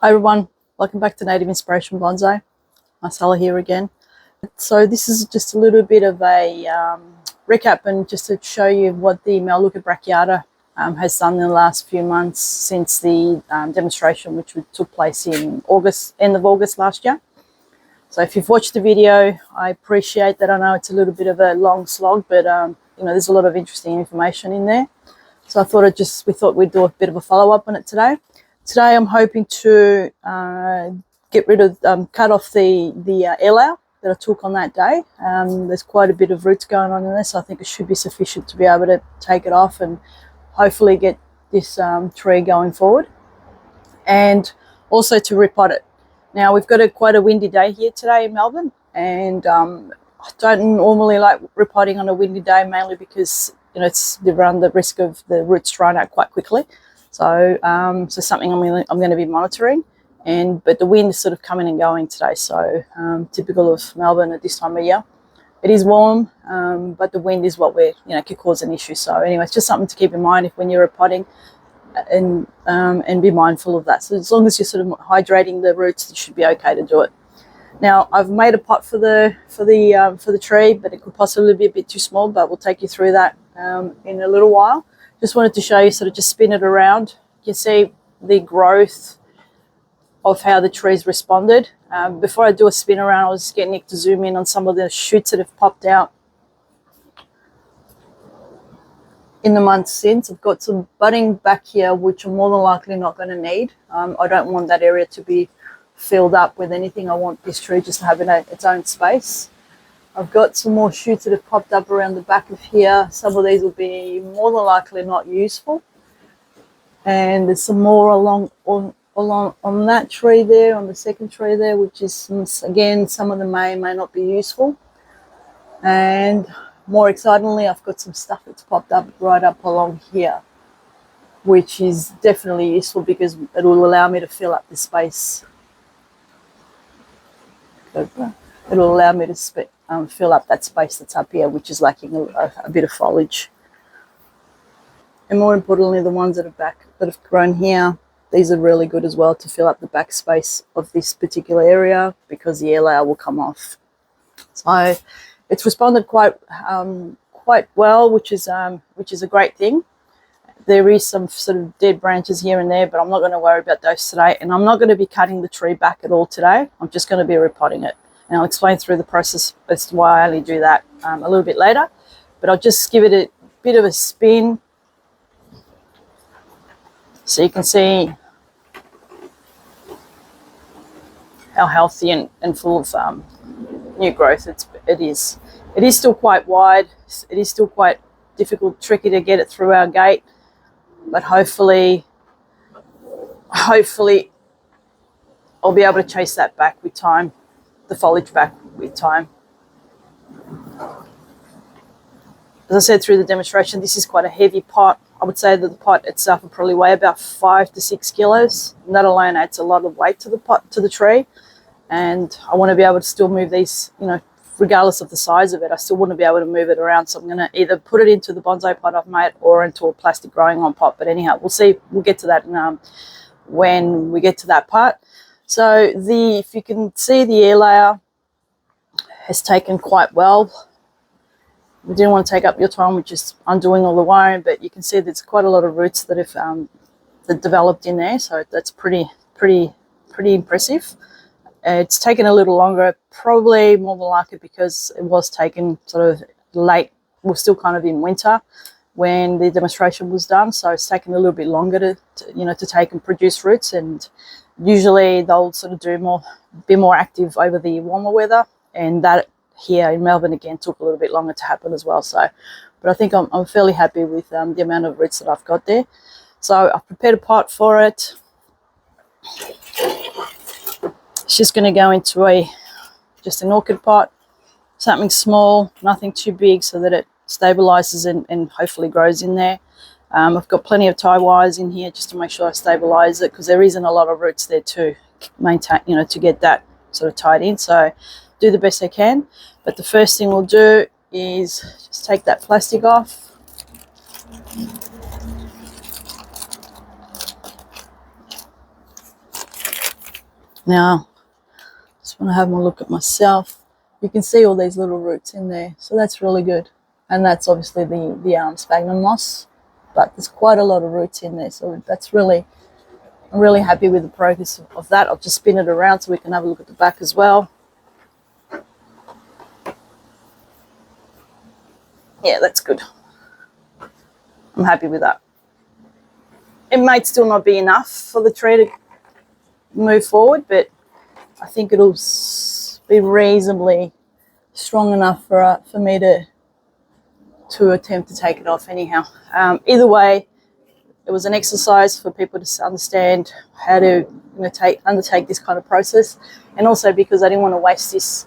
Hi everyone, welcome back to Native Inspiration Bonsai. Marcella here again. So this is just a little bit of a recap and just to show you what the Melaleuca bracteata has done in the last few months since the demonstration which took place in August, end of August last year. So if you've watched the video, I appreciate that. I know it's a little bit of a long slog, but you know, there's a lot of interesting information in there. So I thought we thought we'd do a bit of a follow-up on it today. Today I'm hoping to get rid of, cut off the air layer that I took on that day. There's quite a bit of roots going on in this, so I think it should be sufficient to be able to take it off and hopefully get this tree going forward. And also to repot it. Now we've got quite a windy day here today in Melbourne, and I don't normally like repotting on a windy day, mainly because you know you run the risk of the roots drying out quite quickly. So, so something I'm going to be monitoring, but the wind is sort of coming and going today. So, typical of Melbourne at this time of year. It is warm, but the wind is what could cause an issue. So, anyway, it's just something to keep in mind when you're repotting, and be mindful of that. So, as long as you're sort of hydrating the roots, it should be okay to do it. Now, I've made a pot for the tree, but it could possibly be a bit too small. But we'll take you through that in a little while. Just wanted to show you, sort of just spin it around. You can see the growth of how the trees responded. Before I do a spin around, I was just getting Nick to zoom in on some of the shoots that have popped out in the months since. I've got some budding back here, which I'm more than likely not going to need. I don't want that area to be filled up with anything. I want this tree just to have its own space. I've got some more shoots that have popped up around the back of here. Some of these will be more than likely not useful. And there's some more along on that tree there, on the second tree there, which is, again, some of them may not be useful. And more excitingly, I've got some stuff that's popped up right up along here, which is definitely useful because it will allow me to fill up the space. It will allow me to fill up that space that's up here, which is lacking a bit of foliage. And more importantly, the ones that have grown here, these are really good as well to fill up the back space of this particular area because the air layer will come off. So it's responded quite well, which is a great thing. There is some sort of dead branches here and there, but I'm not going to worry about those today. And I'm not going to be cutting the tree back at all today. I'm just going to be repotting it. And I'll explain through the process as to why I only do that a little bit later. But I'll just give it a bit of a spin so you can see how healthy and full of new growth it is. It is still quite wide. It is still quite difficult, tricky to get it through our gate. But hopefully I'll be able to chase that back with time, the foliage back with time. As I said through the demonstration, this is quite a heavy pot. I would say that the pot itself will probably weigh about 5 to 6 kilos. And that alone adds a lot of weight to the tree. And I want to be able to still move these, regardless of the size of it, I still want to be able to move it around. So I'm going to either put it into the bonsai pot I've made or into a plastic growing on pot. But anyhow, we'll see. We'll get to that when we get to that part. So if you can see, the air layer has taken quite well. We didn't want to take up your time with just undoing all the wiring, but you can see there's quite a lot of roots that have that developed in there. So that's pretty impressive. It's taken a little longer, probably more than likely because it was taken sort of late. We're still kind of in winter when the demonstration was done, so it's taken a little bit longer to take and produce roots. And usually they'll sort of be more active over the warmer weather, and that here in Melbourne again took a little bit longer to happen as well. So, but I think I'm fairly happy with the amount of roots that I've got there. So I've prepared a pot for it. It's just going to go into just an orchid pot, something small, nothing too big, so that it stabilizes and hopefully grows in there. I've got plenty of tie wires in here just to make sure I stabilize it, because there isn't a lot of roots there to maintain, to get that sort of tied in. So do the best I can. But the first thing we'll do is just take that plastic off. Now, just want to have a look at myself. You can see all these little roots in there, so that's really good. And that's obviously the sphagnum moss, but there's quite a lot of roots in there, so that's really, I'm really happy with the progress of that. I'll just spin it around so we can have a look at the back as well. Yeah, that's good. I'm happy with that. It might still not be enough for the tree to move forward, but I think it'll be reasonably strong enough for me to attempt to take it off anyhow. Either way, it was an exercise for people to understand how to undertake this kind of process, and also because I didn't want to waste this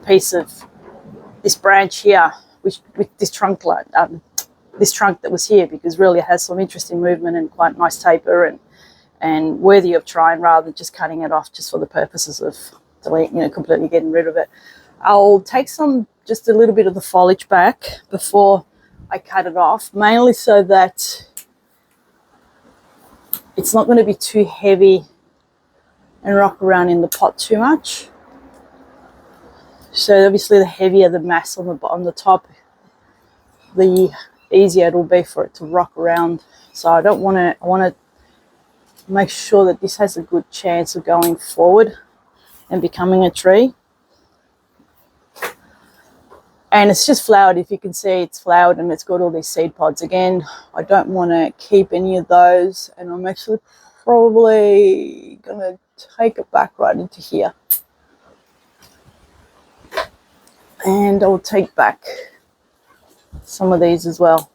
piece of this branch here, with this trunk that was here, because really it has some interesting movement and quite nice taper and worthy of trying, rather than just cutting it off just for the purposes of completely getting rid of it. I'll take just a little bit of the foliage back before I cut it off, mainly so that it's not going to be too heavy and rock around in the pot too much. So obviously the heavier the mass on the top, the easier it will be for it to rock around. So I want to make sure that this has a good chance of going forward and becoming a tree. And it's just flowered. If you can see, it's flowered and it's got all these seed pods. Again, I don't want to keep any of those, and I'm actually probably going to take it back right into here. And I'll take back some of these as well.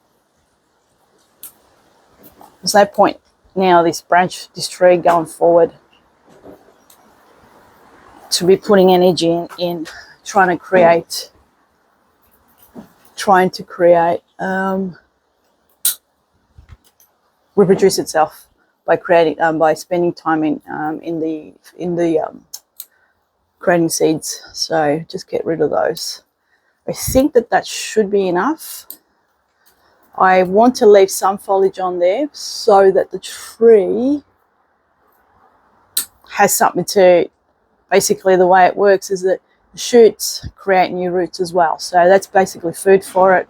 There's no point now, this tree going forward, to be putting energy in trying to create reproduce itself by spending time in the creating seeds. So just get rid of those. I think that should be enough. I want to leave some foliage on there so that the tree has something to, basically the way it works is that the shoots create new roots as well. So that's basically food for it,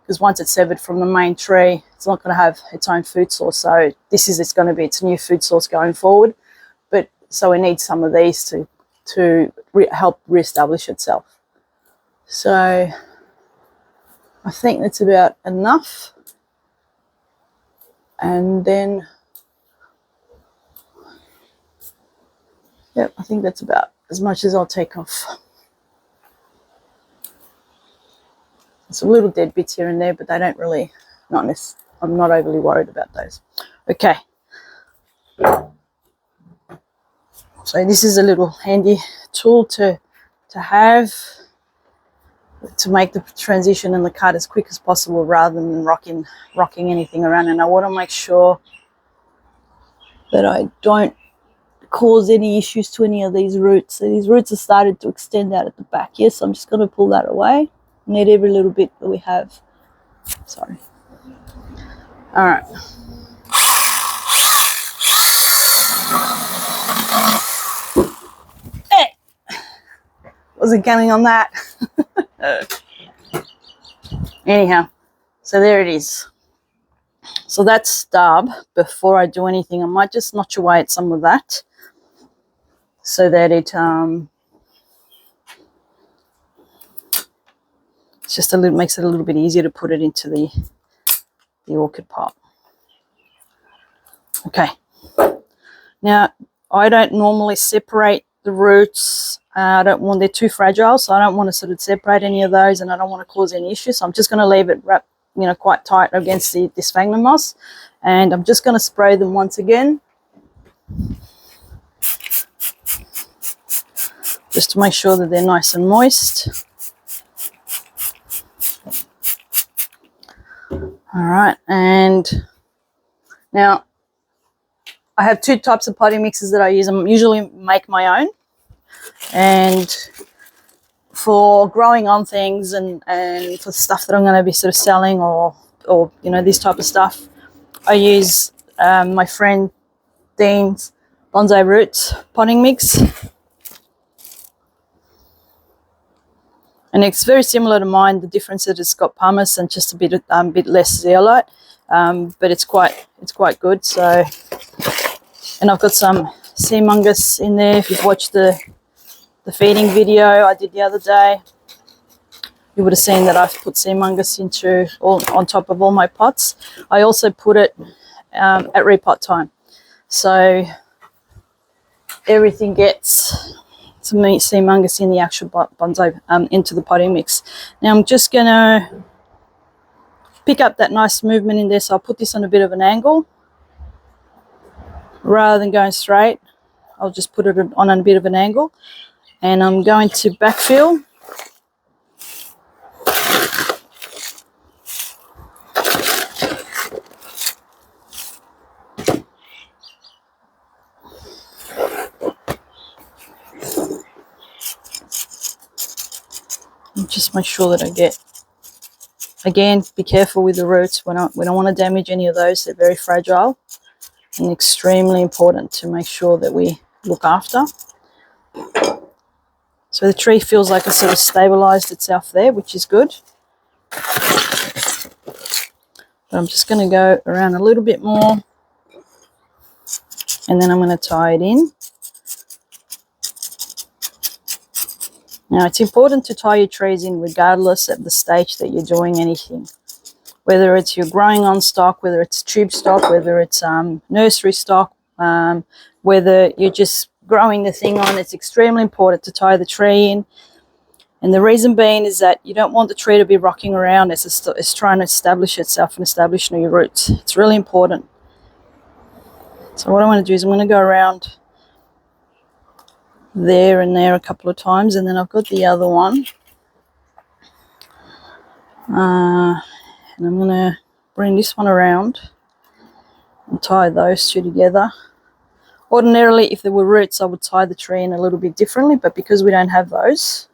because once it's severed from the main tree, it's not going to have its own food source. So it's going to be its new food source going forward. But so we need some of these to help reestablish itself. So I think that's about enough. And then, yep, I think that's about as much as I'll take off. There's a little dead bits here and there, but they don't really, I'm not overly worried about those. Okay. So this is a little handy tool to have to make the transition and the cut as quick as possible, rather than rocking anything around. And I want to make sure that I don't cause any issues to any of these roots. So these roots have started to extend out at the back here, so I'm just going to pull that away. Need every little bit that we have. Sorry. All right. Wasn't counting on that. Anyhow, so there it is. So that's stub. Before I do anything, I might just notch away at some of that so that it makes it a little bit easier to put it into the orchid pot. Okay. Now, I don't normally separate the roots. They're too fragile, so I don't want to sort of separate any of those, and I don't want to cause any issues. So I'm just going to leave it wrapped, quite tight against the sphagnum moss, and I'm just going to spray them once again, just to make sure that they're nice and moist. All right, and now I have two types of potting mixes that I use. I usually make my own, and for growing on things and for stuff that I'm going to be sort of selling or this type of stuff, I use my friend Dean's Bonsai Roots potting mix. And it's very similar to mine. The difference is it's got pumice and just a bit less zeolite, but it's quite good. So, and I've got some sea mungus in there. If you've watched the feeding video I did the other day, you would have seen that I've put sea mungus on top of all my pots. I also put it at repot time, so everything gets some sea mungus in the actual bonsai into the potting mix. Now I'm just going to pick up that nice movement in there, so I'll put this on a bit of an angle. Rather than going straight, I'll just put it on a bit of an angle, and I'm going to backfill. And just make sure that I get, again, be careful with the roots. We don't want to damage any of those. They're very fragile and extremely important to make sure that we look after. So the tree feels like it's sort of stabilized itself there, which is good. But I'm just going to go around a little bit more, and then I'm going to tie it in. Now, it's important to tie your trees in regardless of the stage that you're doing anything. Whether it's you're growing on stock, whether it's tube stock, whether it's nursery stock, whether you're just growing the thing on, it's extremely important to tie the tree in. And the reason being is that you don't want the tree to be rocking around as it's trying to establish itself and establish new roots. It's really important. So what I want to do is I'm going to go around there and there a couple of times, and then I've got the other one, and I'm going to bring this one around and tie those two together. Ordinarily, if there were roots, I would tie the tree in a little bit differently, but because we don't have those,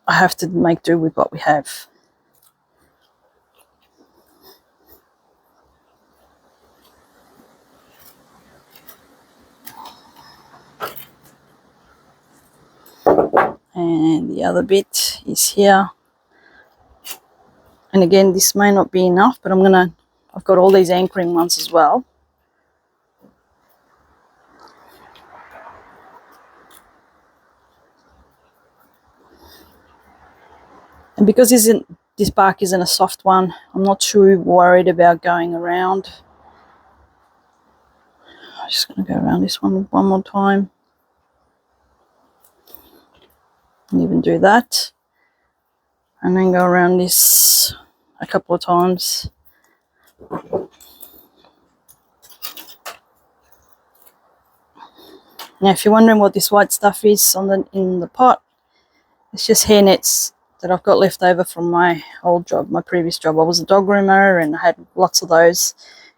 I have to make do with what we have. And the other bit is here. And again, this may not be enough, but I've got all these anchoring ones as well. And because this bark isn't a soft one, I'm not too worried about going around. I'm just going to go around this one more time. And even do that. And then go around this a couple of times. Now, if you're wondering what this white stuff is in the pot, it's just hair nets that I've got left over from my old job, my previous job. I was a dog groomer and I had lots of those,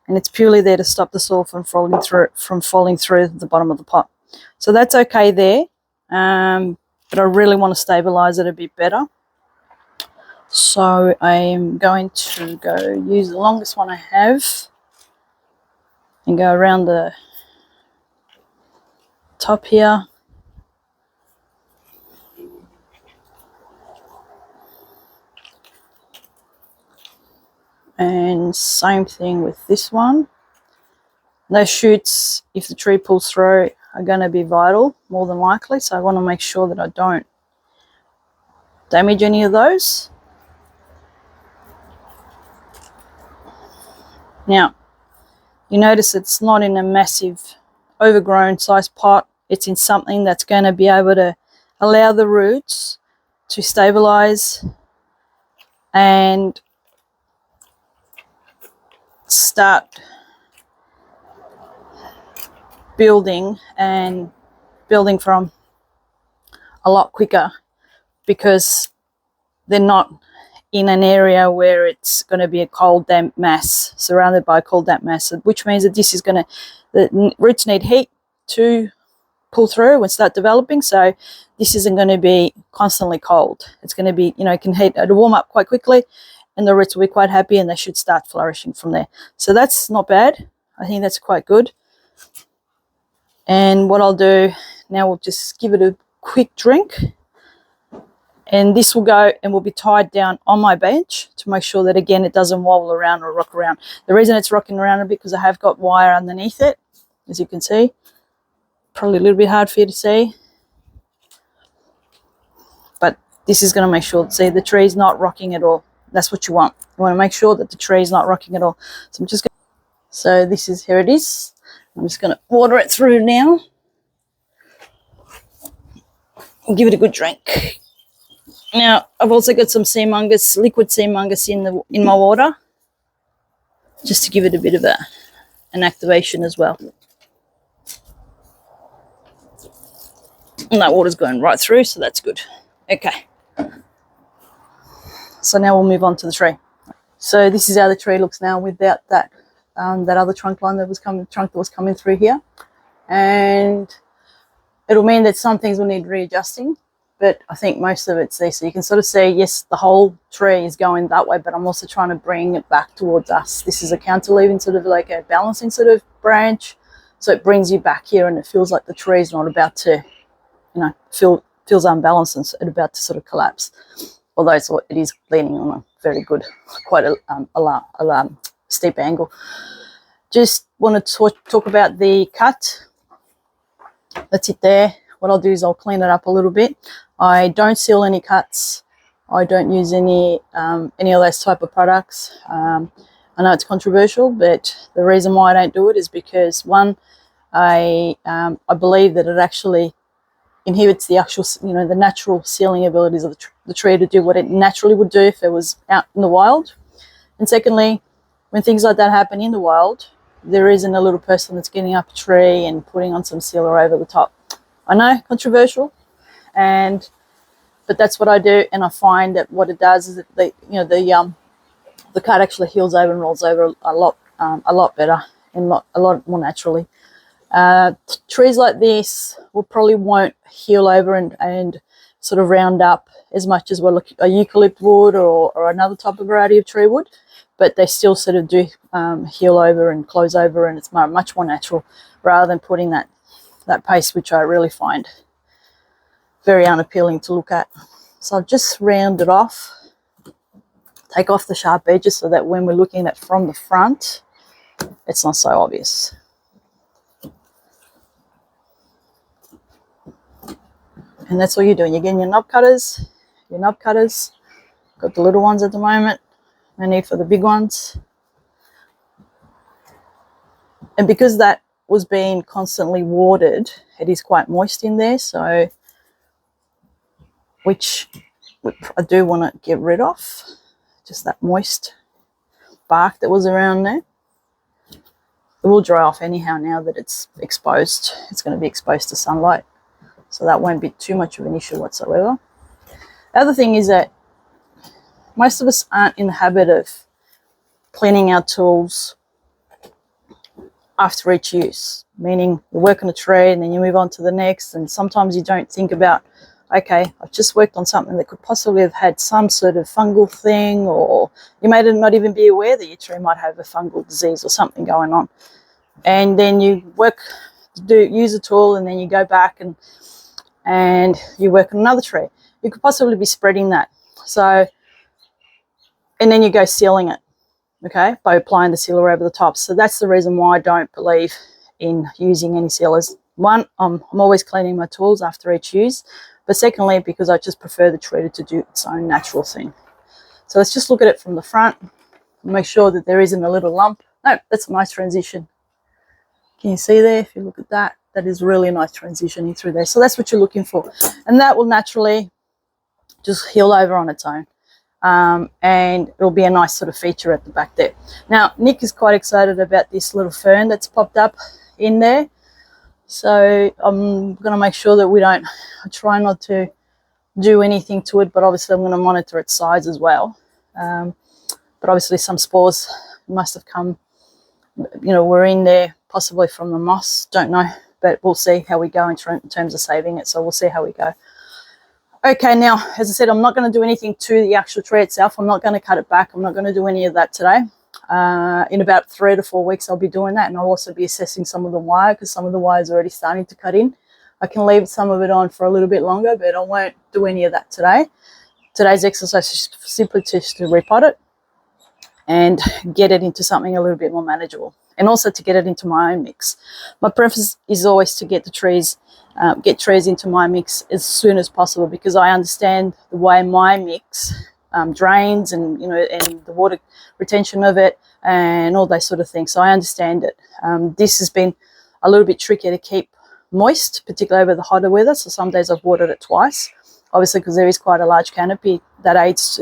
and it's purely there to stop the soil from falling through the bottom of the pot. So that's okay there, but I really want to stabilize it a bit better. So I am going to use the longest one I have and go around the top here. And same thing with this one. Those shoots, if the tree pulls through, are going to be vital, more than likely. So I want to make sure that I don't damage any of those. Now, you notice it's not in a massive overgrown size pot. It's in something that's going to be able to allow the roots to stabilize and start building from a lot quicker, because they're not in an area where it's going to be a cold, damp mass, surrounded by a cold, damp mass, which means that the roots need heat to pull through and start developing. So this isn't going to be constantly cold. It's going to be, it'll warm up quite quickly, and the roots will be quite happy, and they should start flourishing from there. So that's not bad. I think that's quite good. And what I'll do now, we'll just give it a quick drink, and this will go and will be tied down on my bench to make sure that, again, it doesn't wobble around or rock around. The reason it's rocking around a bit because I have got wire underneath it, as you can see. Probably a little bit hard for you to see, but this is going to make sure, see, the tree's not rocking at all. That's what you want. You want to make sure that the tree's not rocking at all. So I'm just going to, so this is, here it is. I'm just going to water it through now and give it a good drink. Now, I've also got some sea mungus, liquid sea mungus in my water, just to give it a bit of an activation as well. And that water's going right through, so that's good. Okay. So now we'll move on to the tree. So this is how the tree looks now without that that other trunk line that was coming through here. And it'll mean that some things will need readjusting, but I think most of it's there. So you can sort of see, yes, the whole tree is going that way, but I'm also trying to bring it back towards us. This is a counterleaving, sort of like a balancing sort of branch. So it brings you back here, and it feels like the tree is not about to, you know, feels unbalanced and it's about to sort of collapse. Although it is leaning on a very good, quite a steep angle. Just want to talk about the cut. That's it there. What I'll do is I'll clean it up a little bit. I don't seal any cuts. I don't use any of those type of products. I know it's controversial, but the reason why I don't do it is because, one, I believe that it actually inhibits the actual, you know, the natural sealing abilities of the tree to do what it naturally would do if it was out in the wild. And secondly, when things like that happen in the wild, there isn't a little person that's getting up a tree and putting on some sealer over the top. I know, controversial, but that's what I do, and I find that what it does is that the cut actually heals over and rolls over a lot better and a lot more naturally. Trees like this won't heal over and sort of round up as much as what a eucalypt would or another type of variety of tree would, but they still sort of do heal over and close over, and it's much more natural rather than putting that paste, which I really find very unappealing to look at. So I've just rounded off, take off the sharp edges so that when we're looking at from the front, it's not so obvious. And that's all you're doing. You're getting your knob cutters. Got the little ones at the moment. No need for the big ones. And because that was being constantly watered, it is quite moist in there, so which I do want to get rid of. Just that moist bark that was around there. It will dry off anyhow now that it's exposed. It's going to be exposed to sunlight, so that won't be too much of an issue whatsoever. The other thing is that most of us aren't in the habit of cleaning our tools after each use, meaning you work on a tree and then you move on to the next, and sometimes you don't think about, okay, I've just worked on something that could possibly have had some sort of fungal thing, or you may not even be aware that your tree might have a fungal disease or something going on. And then you use a tool, and then you go back and you work on another tree. You could possibly be spreading that. So, and then you go sealing it, okay, by applying the sealer over the top. So that's the reason why I don't believe in using any sealers. One, I'm always cleaning my tools after each use, but secondly, because I just prefer the tree to do its own natural thing. So let's just look at it from the front and make sure that there isn't a little lump. No, that's a nice transition. Can you see there? If you look at that, that is really a nice transitioning through there. So that's what you're looking for. And that will naturally just heal over on its own. And it'll be a nice sort of feature at the back there. Now, Nick is quite excited about this little fern that's popped up in there. So I'm going to make sure that I try not to do anything to it, but obviously I'm going to monitor its size as well. But obviously some spores must have come, were in there, possibly from the moss, don't know. But we'll see how we go in terms of saving it, so we'll see how we go. Okay, now, as I said, I'm not going to do anything to the actual tree itself. I'm not going to cut it back. I'm not going to do any of that today. In about 3 to 4 weeks, I'll be doing that, and I'll also be assessing some of the wire because some of the wire is already starting to cut in. I can leave some of it on for a little bit longer, but I won't do any of that today. Today's exercise is simply just to repot it and get it into something a little bit more manageable, and also to get it into my own mix. My preference is always to get the trees, get trees into my mix as soon as possible, because I understand the way my mix drains, and and the water retention of it and all that sort of thing. So I understand it. This has been a little bit trickier to keep moist, particularly over the hotter weather. So some days I've watered it twice, obviously because there is quite a large canopy that aids,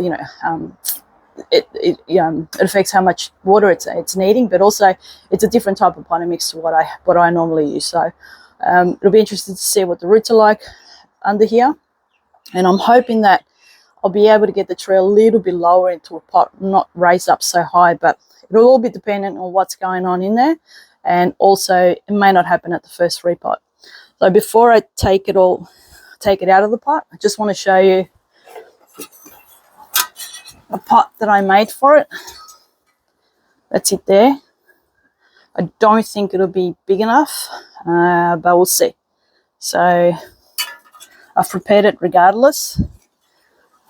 it affects how much water it's needing, but also it's a different type of potting mix to what I normally use. So it'll be interesting to see what the roots are like under here, and I'm hoping that I'll be able to get the tree a little bit lower into a pot, not raise up so high, but it'll all be dependent on what's going on in there, and also it may not happen at the first repot. So before I take it out of the pot, I just want to show you a pot that I made for it. That's it there. I don't think it'll be big enough, but we'll see. So I've prepared it regardless.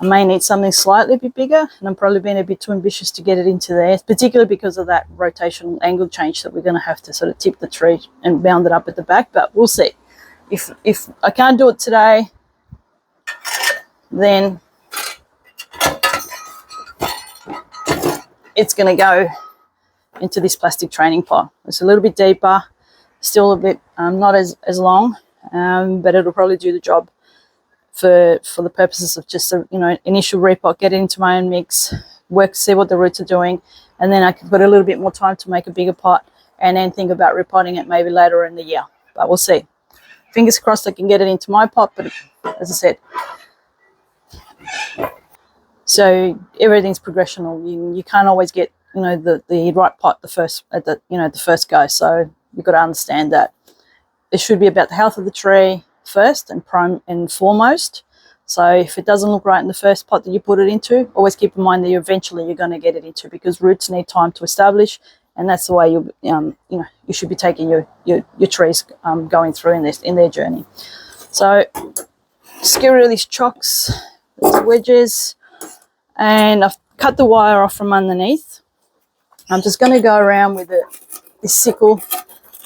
I may need something slightly bit bigger, and I'm probably being a bit too ambitious to get it into there, particularly because of that rotational angle change that we're going to have to sort of tip the tree and bound it up at the back, but we'll see. If I can't do it today, then it's going to go into this plastic training pot. It's a little bit deeper, still a bit not as long, but it'll probably do the job for the purposes of just initial repot, get it into my own mix, see what the roots are doing, and then I can put a little bit more time to make a bigger pot and then think about repotting it maybe later in the year. But we'll see. Fingers crossed I can get it into my pot, but as I said, so everything's progressional. You can't always get the right pot the first go. So you've got to understand that it should be about the health of the tree first and prime and foremost. So if it doesn't look right in the first pot that you put it into, always keep in mind that eventually you're going to get it into, because roots need time to establish, and that's the way you should be taking your trees going through in their journey. So just get rid of these chocks, these wedges, and I've cut the wire off from underneath. I'm just going to go around with this sickle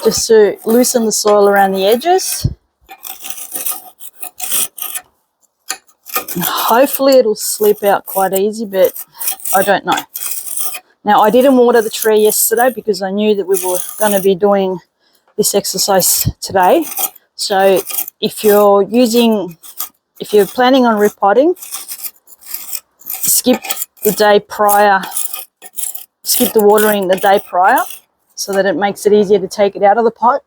just to loosen the soil around the edges. And hopefully it'll slip out quite easy, but I don't know. Now, I didn't water the tree yesterday because I knew that we were going to be doing this exercise today. So if you're planning on repotting, skip the watering the day prior, so that it makes it easier to take it out of the pot.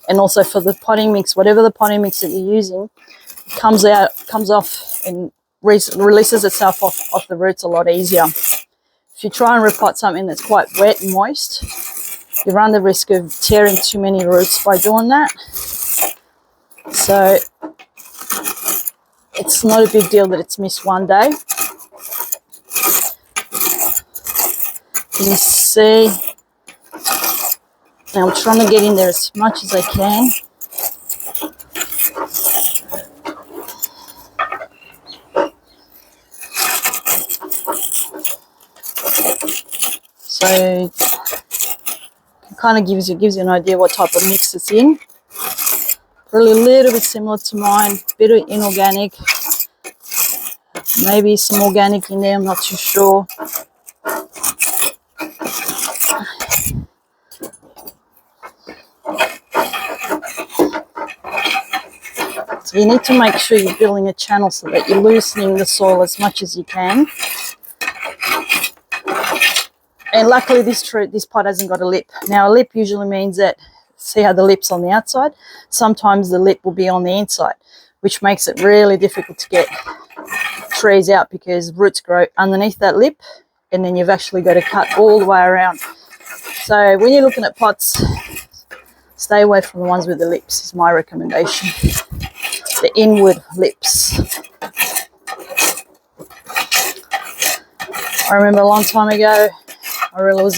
And also for the potting mix, whatever the potting mix that you're using, comes off and releases itself off the roots a lot easier. If you try and repot something that's quite wet and moist, you run the risk of tearing too many roots by doing that. So it's not a big deal that it's missed one day. You can see, now I'm trying to get in there as much as I can. So it kind of gives you an idea what type of mix it's in. Probably a little bit similar to mine, bit of inorganic, maybe some organic in there, I'm not too sure. So you need to make sure you're building a channel so that you're loosening the soil as much as you can. And luckily this pot hasn't got a lip. Now a lip usually means that, see how the lip's on the outside? Sometimes the lip will be on the inside, which makes it really difficult to get trees out because roots grow underneath that lip, and then you've actually got to cut all the way around. So when you're looking at pots, stay away from the ones with the lips is my recommendation. The inward lips. I remember a long time ago, I was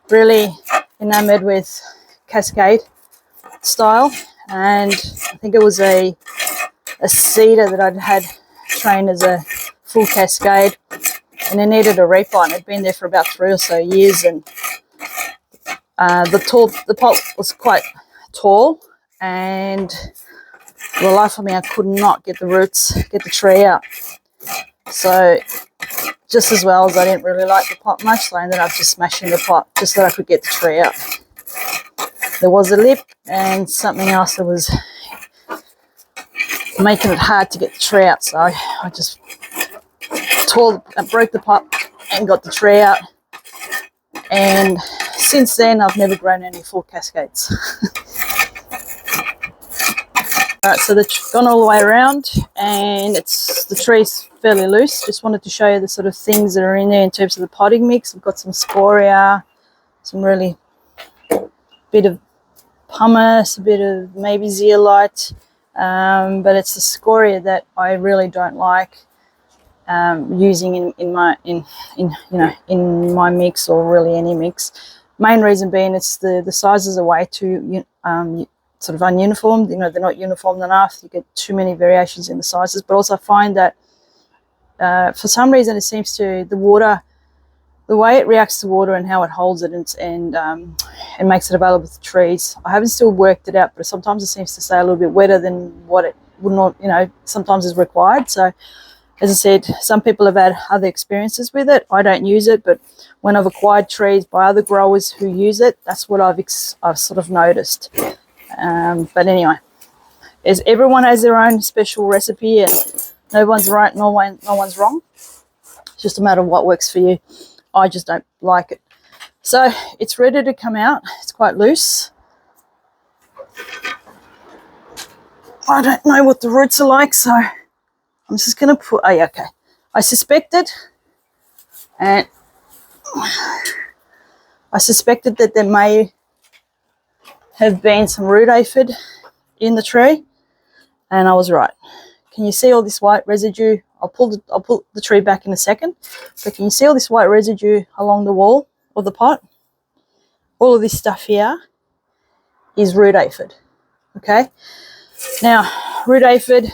really enamored with cascade style, and I think it was a cedar that I'd had trained as a full cascade, and it needed a repot. It had been there for about 3 or so years, and the pot was quite tall, and for the life of me I could not get the tree out. So just as well as I didn't really like the pot much, so I ended up just smashing the pot just so I could get the tree out. There was a lip and something else that was making it hard to get the tree out, so I just broke the pot and got the tree out. And since then I've never grown any full cascades. Alright, so they've gone all the way around, and the tree's fairly loose. Just wanted to show you the sort of things that are in there in terms of the potting mix. I've got some scoria, some really bit of pumice, a bit of maybe zeolite, but it's the scoria that I really don't like using in my mix, or really any mix. Main reason being it's the sizes are way too sort of ununiform. They're not uniform enough. You get too many variations in the sizes. But also I find that for some reason it seems to the way it reacts to water and how it holds it and makes it available to trees. I haven't still worked it out, but sometimes it seems to stay a little bit wetter than what it would not, sometimes is required. So as I said, some people have had other experiences with it. I don't use it, but when I've acquired trees by other growers who use it, that's what I've sort of noticed. But anyway, everyone has their own special recipe, and no one's right, no one's wrong. It's just a matter of what works for you. I just don't like it. So it's ready to come out. It's quite loose. I don't know what the roots are like, so I'm just going to put, okay. I suspected that there may have been some root aphid in the tree, and I was right. Can you see all this white residue? I'll pull the tree back in a second, but can you see all this white residue along the wall of the pot? All of this stuff here is root aphid. Okay, now root aphid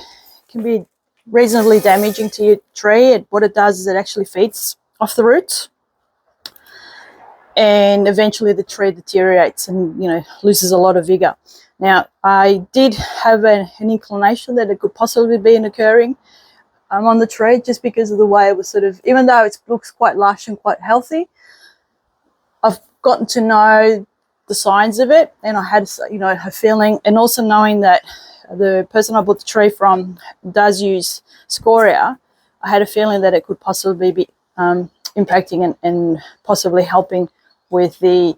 can be reasonably damaging to your tree. What it does is it actually feeds off the roots, and eventually the tree deteriorates and loses a lot of vigor. Now I did have an inclination that it could possibly be occurring on the tree, just because of the way it was sort of, even though it looks quite lush and quite healthy, I've gotten to know the signs of it, and I had a feeling, and also knowing that the person I bought the tree from does use scoria, I had a feeling that it could possibly be impacting and possibly helping with the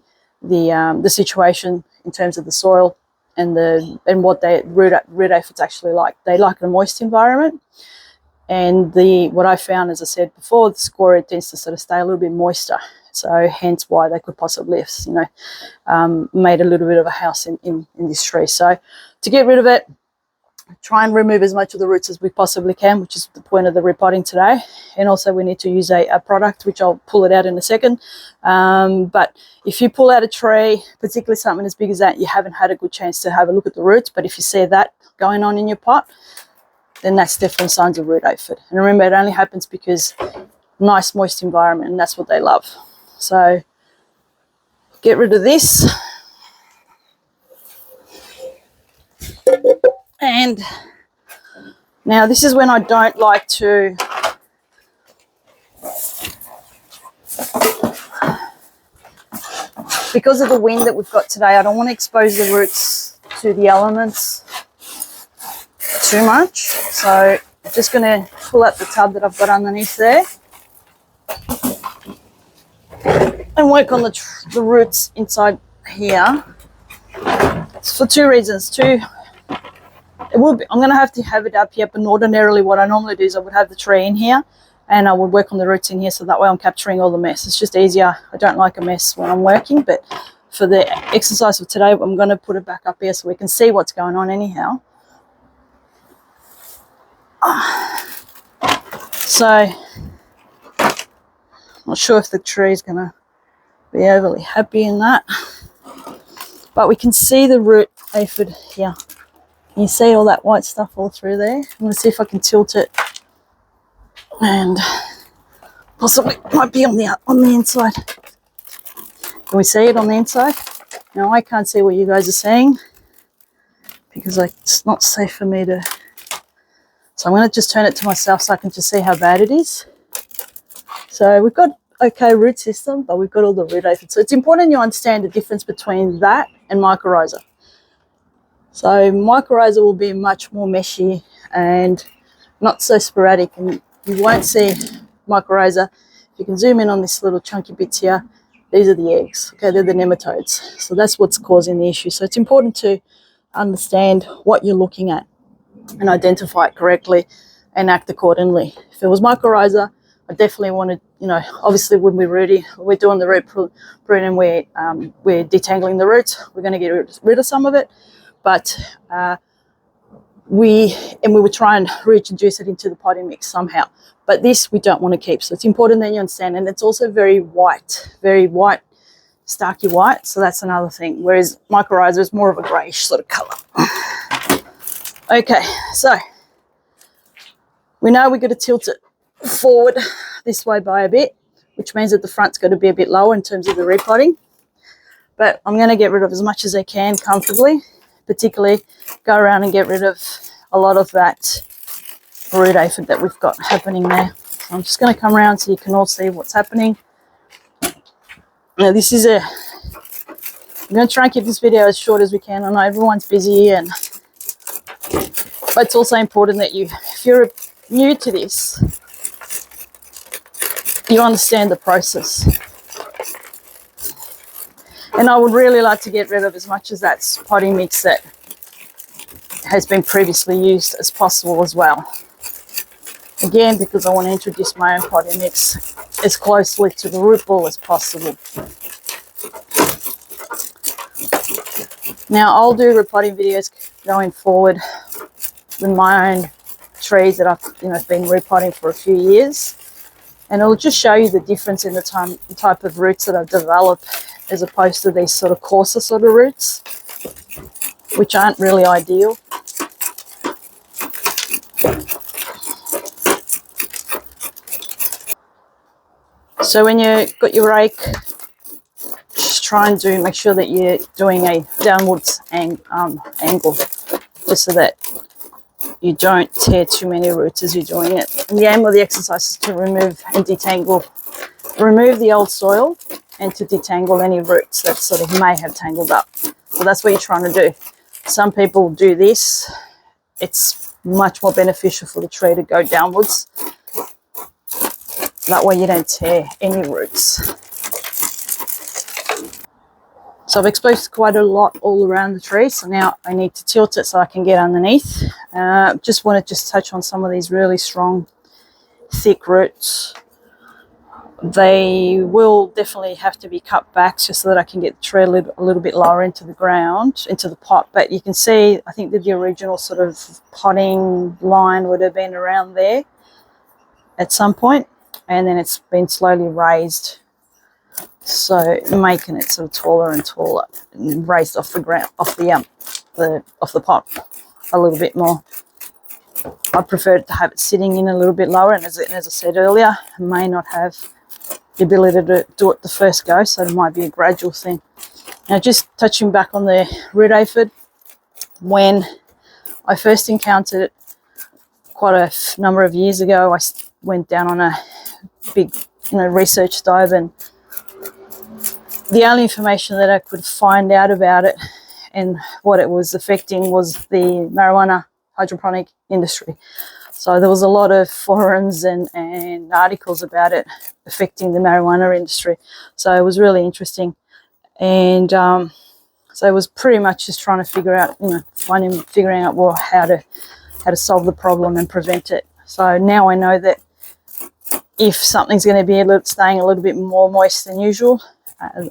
situation in terms of the soil and what root aphids actually like. They like a moist environment, and what I found, as I said before, the scoria tends to sort of stay a little bit moister. So hence why they could possibly have made a little bit of a house in this tree. So to get rid of it, try and remove as much of the roots as we possibly can, which is the point of the repotting today. And also we need to use a product, which I'll pull it out in a second. But if you pull out a tree, particularly something as big as that, you haven't had a good chance to have a look at the roots. But if you see that going on in your pot, then that's definitely signs of root aphid. And remember, it only happens because nice moist environment, and that's what they love. So get rid of this. And now this is when I don't like to because of the wind that we've got today, I don't want to expose the roots to the elements too much. So I'm just going to pull out the tub that I've got underneath there and work on the roots inside here. It's for two reasons. I'm going to have it up here, but ordinarily what I normally do is I would have the tree in here and I would work on the roots in here, so that way I'm capturing all the mess. It's just easier. I don't like a mess when I'm working, but for the exercise of today, I'm going to put it back up here so we can see what's going on anyhow. So Not sure if the tree is going to be overly happy in that. But we can see the root aphid here. You see all that white stuff all through there? I'm going to see if I can tilt it. And possibly might be on the inside. Can we see it on the inside? Now I can't see what you guys are saying because it's not safe for me to. So I'm going to just turn it to myself so I can just see how bad it is. So we've got okay root system, but we've got all the root aphids. So it's important you understand the difference between that and mycorrhiza. So mycorrhiza will be much more meshy and not so sporadic, and you won't see mycorrhiza. If you can zoom in on this little chunky bits here, these are the eggs. Okay, they're the nematodes. So that's what's causing the issue. So it's important to understand what you're looking at and identify it correctly and act accordingly. If it was mycorrhiza, I definitely wanted, obviously when we're doing the root pruning, we're detangling the roots. We're going to get rid of some of it, but we would try and reintroduce it into the potting mix somehow. But this we don't want to keep. So it's important that you understand, and it's also very white, starky white. So that's another thing. Whereas mycorrhiza is more of a greyish sort of colour. Okay, so we know we've got to tilt it forward this way by a bit, which means that the front's got to be a bit lower in terms of the repotting. But I'm going to get rid of as much as I can comfortably, particularly go around and get rid of a lot of that root aphid that we've got happening there. So I'm just going to come around so you can all see what's happening. Now I'm going to try and keep this video as short as we can. I know everyone's busy, but it's also important that if you're new to this, you understand the process. And I would really like to get rid of as much of that potting mix that has been previously used as possible as well. Again, because I want to introduce my own potting mix as closely to the root ball as possible. Now I'll do repotting videos going forward with my own trees that I've been repotting for a few years, and it'll just show you the difference in the type of roots that I've developed as opposed to these sort of coarser sort of roots, which aren't really ideal. So when you've got your rake, just try and make sure that you're doing a downwards angle, just so that you don't tear too many roots as you're doing it. And the aim of the exercise is to remove the old soil and to detangle any roots that sort of may have tangled up. So that's what you're trying to do. Some people do this. It's much more beneficial for the tree to go downwards. That way you don't tear any roots. So I've exposed quite a lot all around the tree, so now I need to tilt it so I can get underneath. Just want to touch on some of these really strong, thick roots. They will definitely have to be cut back just so that I can get the tree a little bit lower into the ground, into the pot. But you can see, I think that the original sort of potting line would have been around there at some point, and then it's been slowly raised, so making it sort of taller and taller, and raised off the ground, off the pot a little bit more. I prefer to have it sitting in a little bit lower, and as I said earlier, I may not have the ability to do it the first go, so it might be a gradual thing. Now, just touching back on the root aphid, when I first encountered it quite a number of years ago, I went down on a big research dive, and the only information that I could find out about it and what it was affecting was the marijuana hydroponic industry. So there was a lot of forums and articles about it affecting the marijuana industry. So it was really interesting. And so it was pretty much just trying to figure out, figuring out how to solve the problem and prevent it. So now I know that if something's going to be staying a little bit more moist than usual,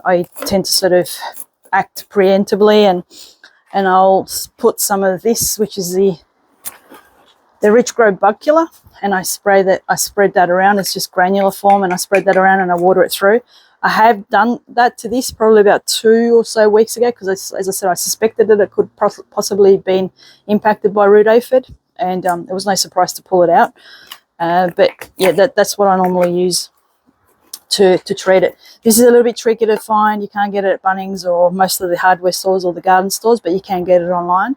I tend to sort of act preemptively, and I'll put some of this, which is the the rich grow bug killer, and I spread that around. It's just granular form, and I spread that around and I water it through. I have done that to this probably about 2 or so weeks ago because, as I said, I suspected that it could possibly have been impacted by root aphid, and it was no surprise to pull it out. But yeah, that's what I normally use to treat it. This is a little bit tricky to find. You can't get it at Bunnings or most of the hardware stores or the garden stores, but you can get it online.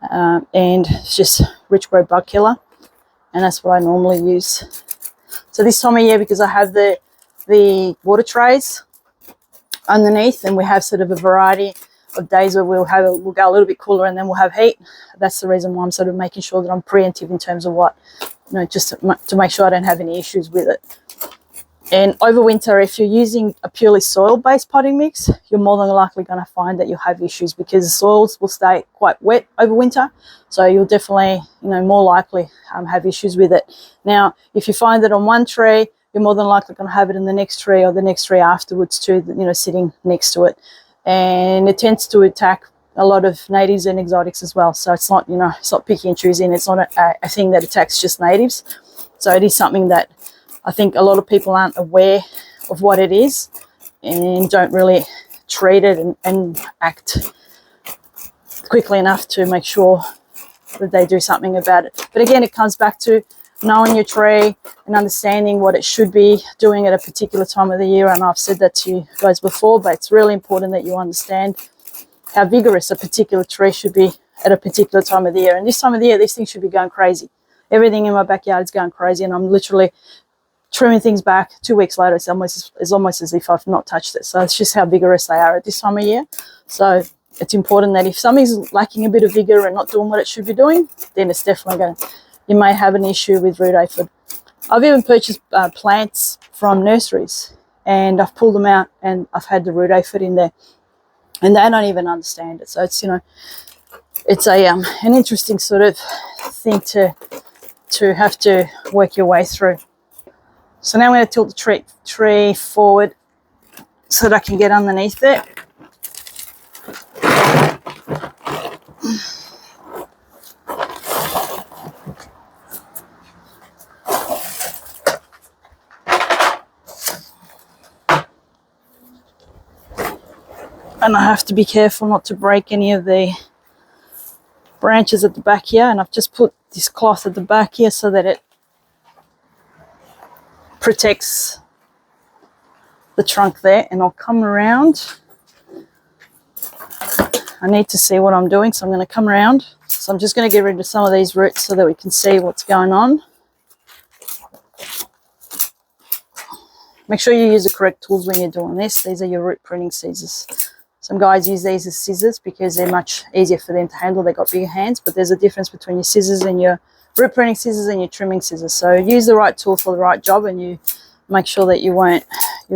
And it's just rich grow bug killer, and that's what I normally use. So this time of year, because I have the water trays underneath, and we have sort of a variety of days where we'll go a little bit cooler and then we'll have heat. That's the reason why I'm sort of making sure that I'm preemptive in terms of what, just to make sure I don't have any issues with it. And over winter, if you're using a purely soil-based potting mix, you're more than likely going to find that you'll have issues because the soils will stay quite wet over winter. So you'll definitely, more likely have issues with it. Now, if you find that on one tree, you're more than likely going to have it in the next tree or the next tree afterwards too, sitting next to it. And it tends to attack a lot of natives and exotics as well. So it's not, it's not picky and choosing. It's not a thing that attacks just natives. So it is something that I think a lot of people aren't aware of what it is and don't really treat it and act quickly enough to make sure that they do something about it. But again, it comes back to knowing your tree and understanding what it should be doing at a particular time of the year. And I've said that to you guys before, but it's really important that you understand how vigorous a particular tree should be at a particular time of the year. And this time of the year, these things should be going crazy. Everything in my backyard is going crazy, and I'm literally trimming things back. 2 weeks later, it's almost as if I've not touched it. So it's just how vigorous they are at this time of year. So it's important that if something's lacking a bit of vigor and not doing what it should be doing, then it's definitely you may have an issue with root aphid. I've even purchased plants from nurseries, and I've pulled them out and I've had the root aphid in there, and they don't even understand it. So it's it's an interesting sort of thing to have to work your way through. So now I'm going to tilt the tree forward so that I can get underneath it. And I have to be careful not to break any of the branches at the back here. And I've just put this cloth at the back here so that it protects the trunk there. And I'll come around. I need to see what I'm doing, so I'm going to come around. So I'm just going to get rid of some of these roots so that we can see what's going on. Make sure you use the correct tools when you're doing this. These are your root pruning scissors. Some guys use these as scissors because they're much easier for them to handle. They've got bigger hands, but there's a difference between your scissors and your root pruning scissors and your trimming scissors. So use the right tool for the right job, and you make sure that you'll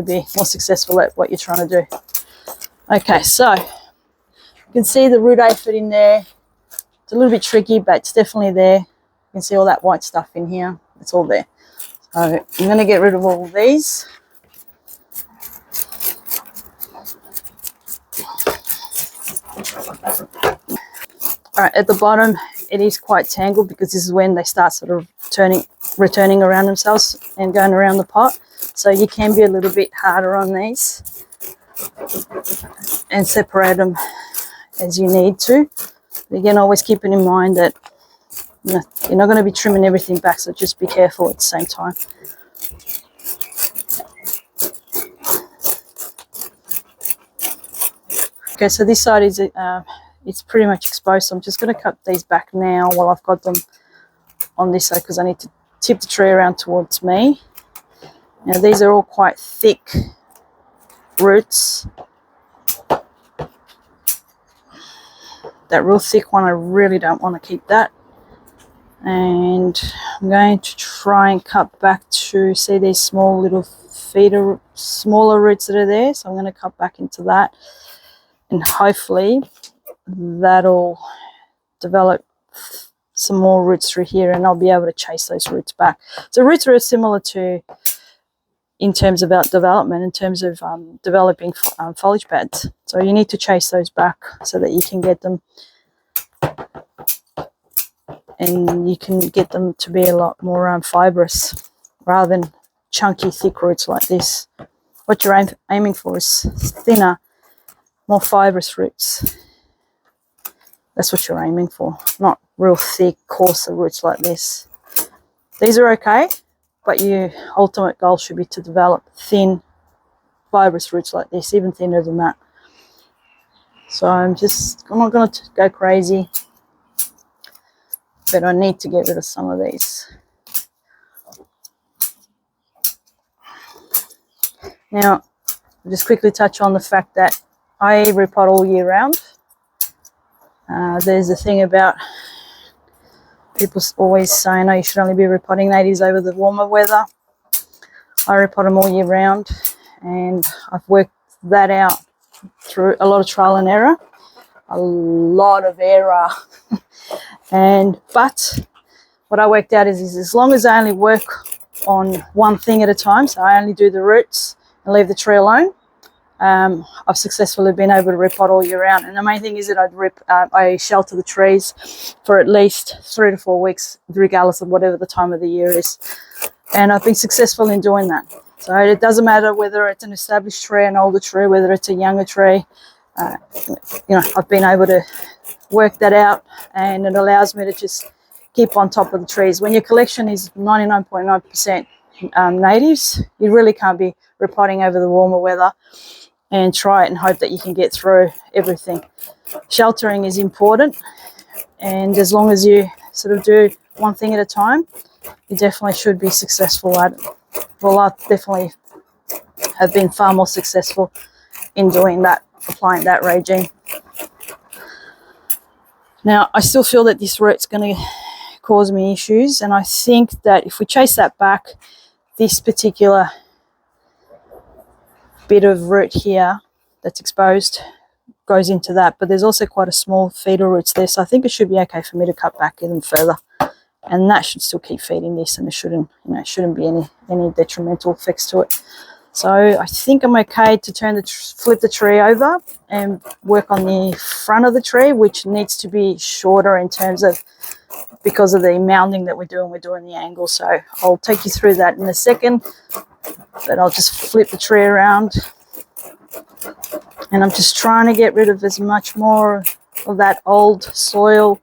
be more successful at what you're trying to do. Okay, so you can see the root aphid in there. It's a little bit tricky, but it's definitely there. You can see all that white stuff in here. It's all there. So I'm going to get rid of all of these. All right, at the bottom, it is quite tangled because this is when they start sort of returning around themselves and going around the pot. So you can be a little bit harder on these and separate them as you need to. But again, always keeping in mind that you're not going to be trimming everything back, so just be careful at the same time. Okay, so this side is it's pretty much exposed, so I'm just going to cut these back now while I've got them on this side because I need to tip the tree around towards me. Now these are all quite thick roots. That real thick one, I really don't want to keep that. And I'm going to try and cut back to see these small little feeder, smaller roots that are there. So I'm going to cut back into that, and hopefully that'll develop some more roots through here, and I'll be able to chase those roots back. So roots are similar to, in terms of development, in terms of developing foliage pads. So you need to chase those back so that you can get them and you can get them to be a lot more fibrous rather than chunky, thick roots like this. What you're aiming for is thinner, more fibrous roots. That's what you're aiming for, not real thick, coarser roots like this. These are okay, but your ultimate goal should be to develop thin, fibrous roots like this, even thinner than that. So I'm not going to go crazy, but I need to get rid of some of these. Now, I'll just quickly touch on the fact that I repot all year round. There's a thing about people always saying, oh, you should only be repotting natives over the warmer weather. I repot them all year round, and I've worked that out through a lot of trial and error. A lot of error. But what I worked out is as long as I only work on one thing at a time, so I only do the roots and leave the tree alone, I've successfully been able to repot all year round. And the main thing is that I shelter the trees for at least 3 to 4 weeks, regardless of whatever the time of the year is. And I've been successful in doing that. So it doesn't matter whether it's an established tree, an older tree, whether it's a younger tree. I've been able to work that out, and it allows me to just keep on top of the trees. When your collection is 99.9% natives, you really can't be repotting over the warmer weather and try it and hope that you can get through everything. Sheltering is important, and as long as you sort of do one thing at a time, you definitely should be successful at it. Well, I definitely have been far more successful in doing that, applying that regime. Now, I still feel that this root's going to cause me issues, and I think that if we chase that back, this particular bit of root here that's exposed goes into that, but there's also quite a small feeder roots there, so I think it should be okay for me to cut back even further, and that should still keep feeding this, and it shouldn't be any detrimental effects to it. So I think I'm okay to flip the tree over and work on the front of the tree, which needs to be shorter in terms of, because of the mounding that we're doing the angle. So I'll take you through that in a second, but I'll just flip the tree around. And I'm just trying to get rid of as much more of that old soil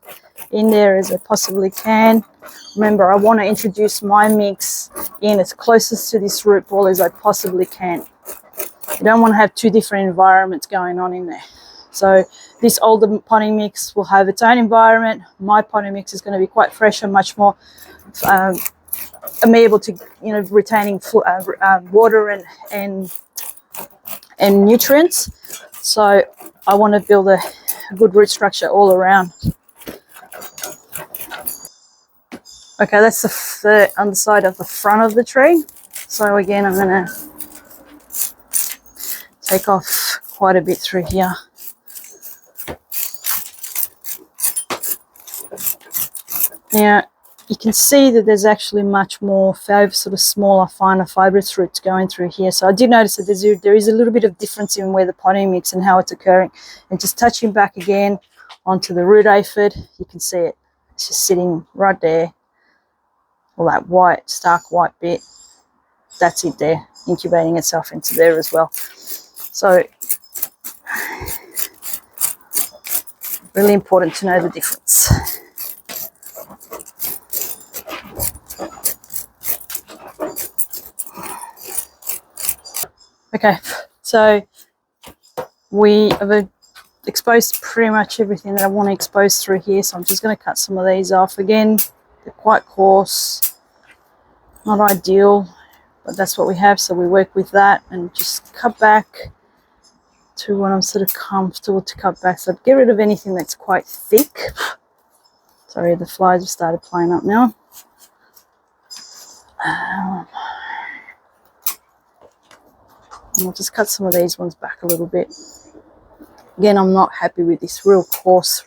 in there as I possibly can. Remember, I want to introduce my mix in as closest to this root ball as I possibly can. You don't want to have two different environments going on in there. So this older potting mix will have its own environment. My potting mix is going to be quite fresh and much more amenable to retaining water and nutrients. So I want to build a good root structure all around. Okay, that's the underside of the front of the tree. So again, I'm going to take off quite a bit through here. Now, you can see that there's actually much more sort of smaller, finer fibrous roots going through here. So I did notice that there is a little bit of difference in where the potting mix and how it's occurring. And just touching back again onto the root aphid, you can see it. It's just sitting right there. All that white, stark white bit, that's it there, incubating itself into there as well. So really important to know the difference. Okay, so we have exposed pretty much everything that I want to expose through here, so I'm just going to cut some of these off. Again, they're quite coarse, not ideal, but that's what we have, so we work with that and just cut back to what I'm sort of comfortable to cut back. So get rid of anything that's quite thick. Sorry, the flies have started playing up now. I'll just cut some of these ones back a little bit. Again, I'm not happy with this real coarse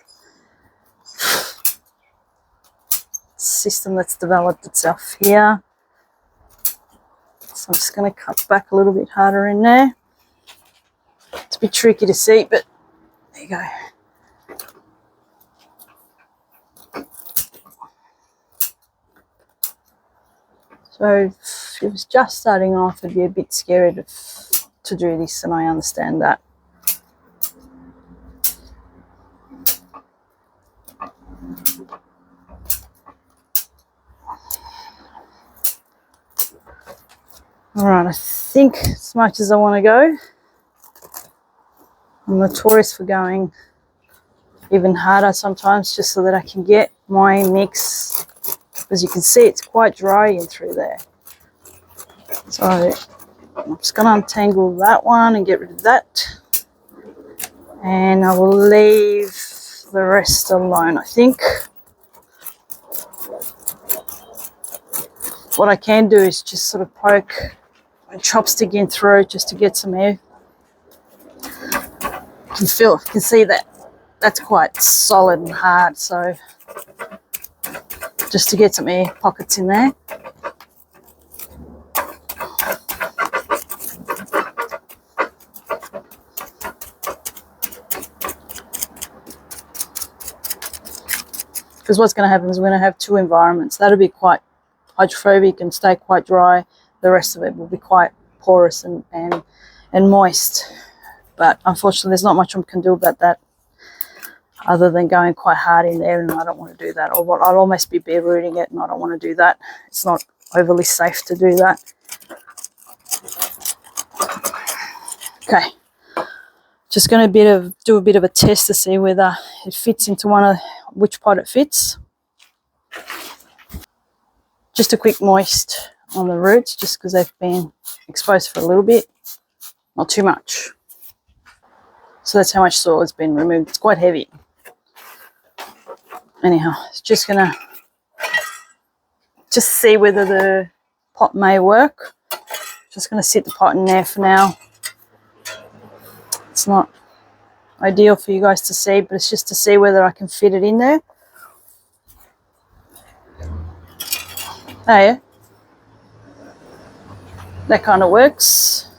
system that's developed itself here. So I'm just going to cut back a little bit harder in there. It's a bit tricky to see, but there you go. So if it was just starting off, it'd be a bit scary to do this, and I understand that. All right, I think as much as I want to go, I'm notorious for going even harder sometimes just so that I can get my mix. As you can see, it's quite dry in through there. So I'm just going to untangle that one and get rid of that. And I will leave the rest alone, I think. What I can do is just sort of poke my chopstick in through just to get some air. You can see that that's quite solid and hard, so just to get some air pockets in there. Because what's going to happen is we're going to have two environments. That'll be quite hydrophobic and stay quite dry. The rest of it will be quite porous and moist. But unfortunately, there's not much I can do about that other than going quite hard in there, and I don't want to do that. Or I'll almost be bare rooting it, and I don't want to do that. It's not overly safe to do that. Okay. Just going to do a bit of a test to see whether it fits into which pot it fits. Just a quick moist on the roots, just because they've been exposed for a little bit, not too much. So that's how much soil has been removed. It's quite heavy. Anyhow, it's just going to see whether the pot may work. Just going to sit the pot in there for now. It's not ideal for you guys to see, but it's just to see whether I can fit it in there. Oh yeah, that kind of works.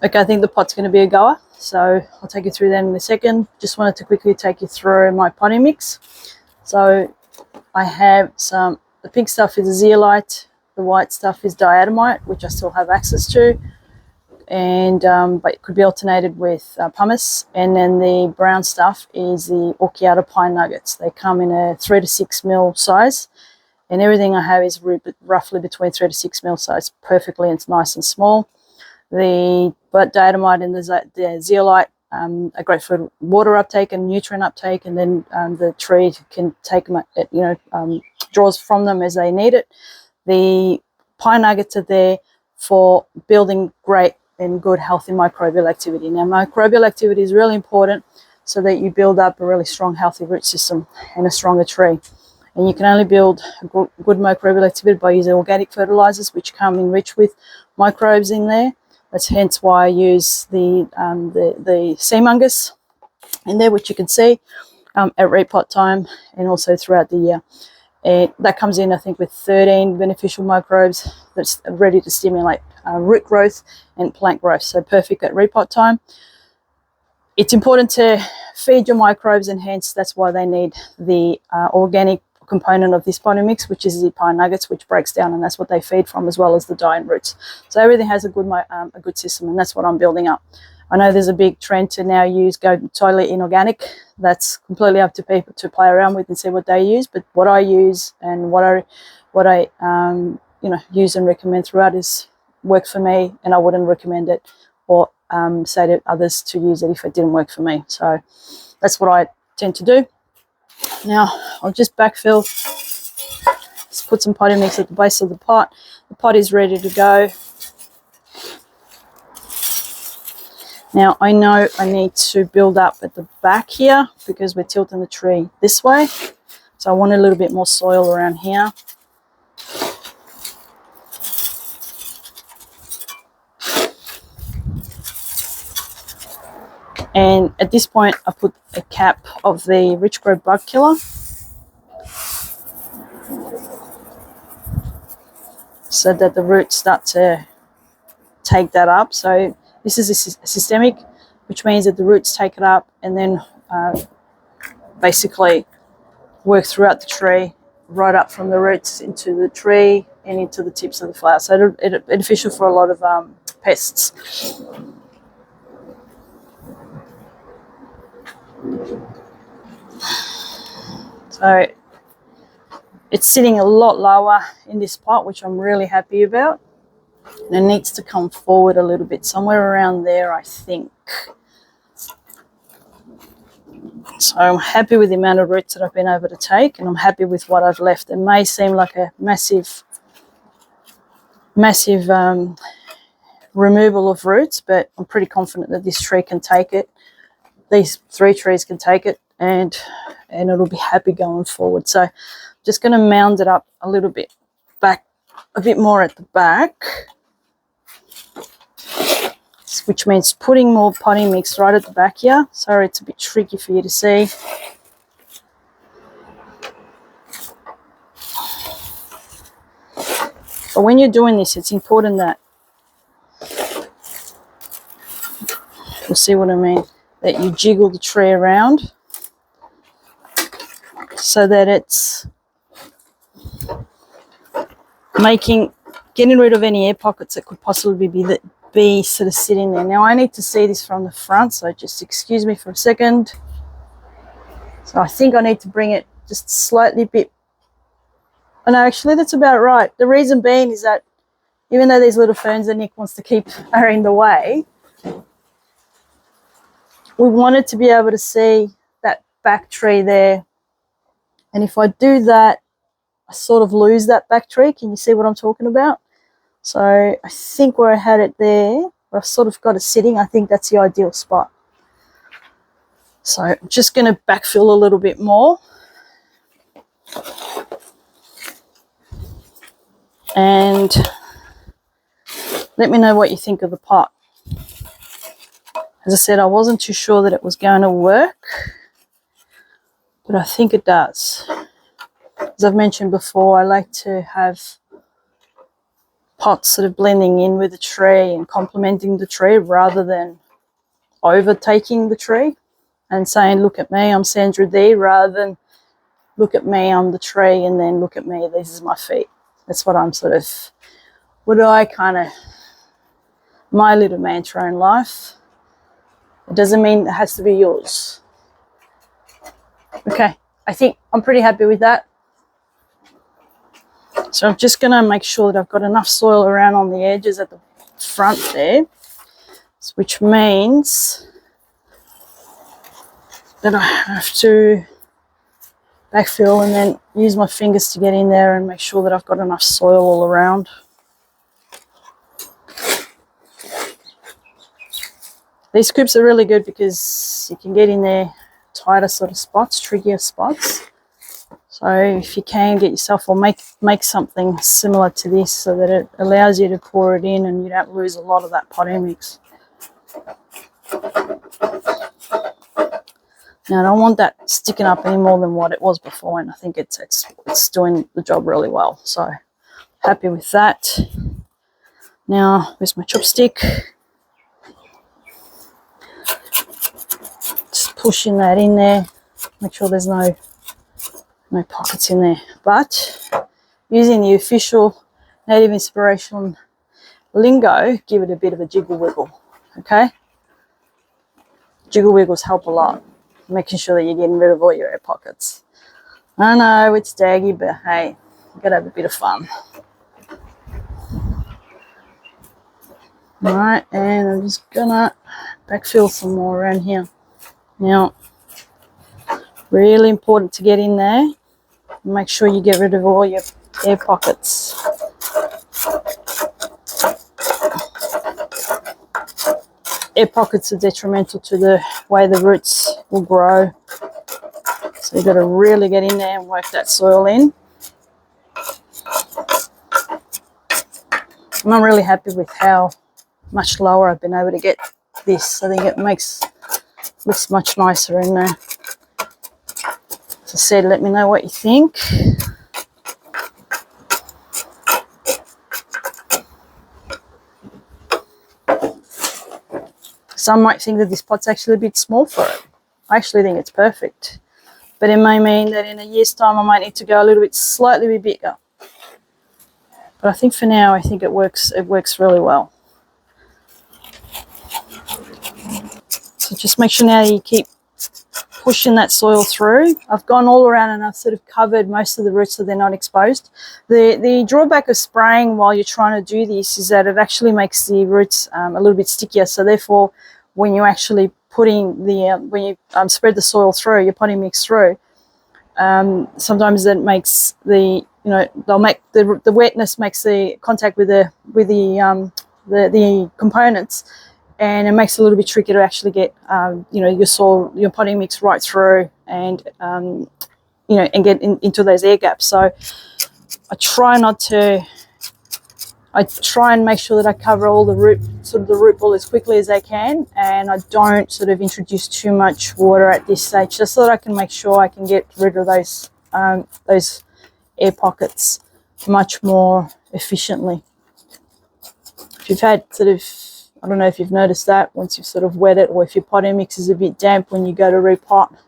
Okay, I think the pot's going to be a goer, so I'll take you through that in a second. Just wanted to quickly take you through my potting mix. So I have the pink stuff is a zeolite, the white stuff is diatomite, which I still have access to, and but it could be alternated with pumice. And then the brown stuff is the bracteata pine nuggets. They come in a 3 to 6 mil size, and everything I have is roughly between 3 to 6 mil size, perfectly, and it's nice and small. The diatomite and the zeolite are great for water uptake and nutrient uptake, and then the tree can take them, draws from them as they need it. The pine nuggets are there for building great and good healthy microbial activity. Now, microbial activity is really important so that you build up a really strong, healthy root system and a stronger tree. And you can only build a good microbial activity by using organic fertilizers, which come enriched with microbes in there. That's hence why I use the sea mungus in there, which you can see at repot time and also throughout the year. That comes in, I think, with 13 beneficial microbes that's ready to stimulate root growth and plant growth. So perfect at repot time. It's important to feed your microbes, and hence that's why they need the organic component of this potting mix, which is the pine nuggets, which breaks down, and that's what they feed from, as well as the dying roots. So everything has a good system, and that's what I'm building up. I know there's a big trend to now go totally inorganic. That's completely up to people to play around with and see what they use. But what I use and what I use and recommend throughout is work for me, and I wouldn't recommend it or say to others to use it if it didn't work for me. So that's what I tend to do. Now I'll just backfill. Just put some potting mix at the base of the pot. The pot is ready to go. Now I know I need to build up at the back here because we're tilting the tree this way. So I want a little bit more soil around here. And at this point, I put a cap of the Rich Grow bug killer, so that the roots start to take that up. So this is a systemic, which means that the roots take it up and then basically work throughout the tree right up from the roots into the tree and into the tips of the flower. So it's beneficial for a lot of pests. So it's sitting a lot lower in this pot, which I'm really happy about. And it needs to come forward a little bit, somewhere around there, I think. So I'm happy with the amount of roots that I've been able to take, and I'm happy with what I've left. It may seem like a massive removal of roots, but I'm pretty confident that this tree can take it. These 3 trees can take it, and it'll be happy going forward. So I'm just going to mound it up a little bit back, a bit more at the back, which means putting more potting mix right at the back here. Sorry, it's a bit tricky for you to see. But when you're doing this, it's important that, you'll see what I mean, that you jiggle the tree around so that it's getting rid of any air pockets that could possibly be sort of sitting there. Now I need to see this from the front, so just excuse me for a second. So I think I need to bring it just slightly bit. Oh no, actually that's about right. The reason being is that even though these little ferns that Nick wants to keep are in the way, we wanted to be able to see that back tree there. And if I do that, I sort of lose that back tree. Can you see what I'm talking about? So I think where I had it there, where I've sort of got it sitting, I think that's the ideal spot. So I'm just going to backfill a little bit more. And let me know what you think of the pot. As I said, I wasn't too sure that it was going to work, but I think it does. As I've mentioned before, I like to have pots sort of blending in with the tree and complementing the tree rather than overtaking the tree and saying, look at me, I'm Sandra D, rather than look at me, I'm the tree, and then look at me, this is my feet. That's what I'm my little mantra in life. It doesn't mean it has to be yours. Okay, I think I'm pretty happy with that. So I'm just going to make sure that I've got enough soil around on the edges at the front there, which means that I have to backfill and then use my fingers to get in there and make sure that I've got enough soil all around. These scoops are really good because you can get in there tighter sort of spots, trickier spots. So if you can get yourself, or make something similar to this so that it allows you to pour it in and you don't lose a lot of that potting mix. Now I don't want that sticking up any more than what it was before, and I think it's doing the job really well. So happy with that. Now where's my chopstick? Just pushing that in there. Make sure there's no pockets in there, but using the official native inspiration lingo, give it a bit of a jiggle wiggle. Okay, jiggle wiggles help a lot, making sure that you're getting rid of all your air pockets. I know it's daggy, but hey, you gotta have a bit of fun. All right, and I'm just gonna backfill some more around here. Now, really important to get in there. Make sure you get rid of all your air pockets. Air pockets are detrimental to the way the roots will grow. So you've got to really get in there and work that soil in. And I'm really happy with how much lower I've been able to get this. I think it looks much nicer in there. As I said, let me know what you think. Some might think that this pot's actually a bit small for it. I actually think it's perfect. but it may mean that in a year's time I might need to go a little bit slightly bigger. But I think for now, I think it works really well. So just make sure now you keep pushing that soil through. I've gone all around and I've sort of covered most of the roots so they're not exposed. The drawback of spraying while you're trying to do this is that it actually makes the roots a little bit stickier. So therefore, when you're actually putting when you spread the soil through, your potting mix through, sometimes that makes they'll make the wetness makes the contact with the components, and it makes it a little bit tricky to actually get your potting mix right through and and get into those air gaps. So I try and make sure that I cover all the root ball as quickly as I can, and I don't sort of introduce too much water at this stage, just so that I can make sure I can get rid of those air pockets much more efficiently. If you've had I don't know if you've noticed that once you've sort of wet it, or if your potting mix is a bit damp when you go to repot, it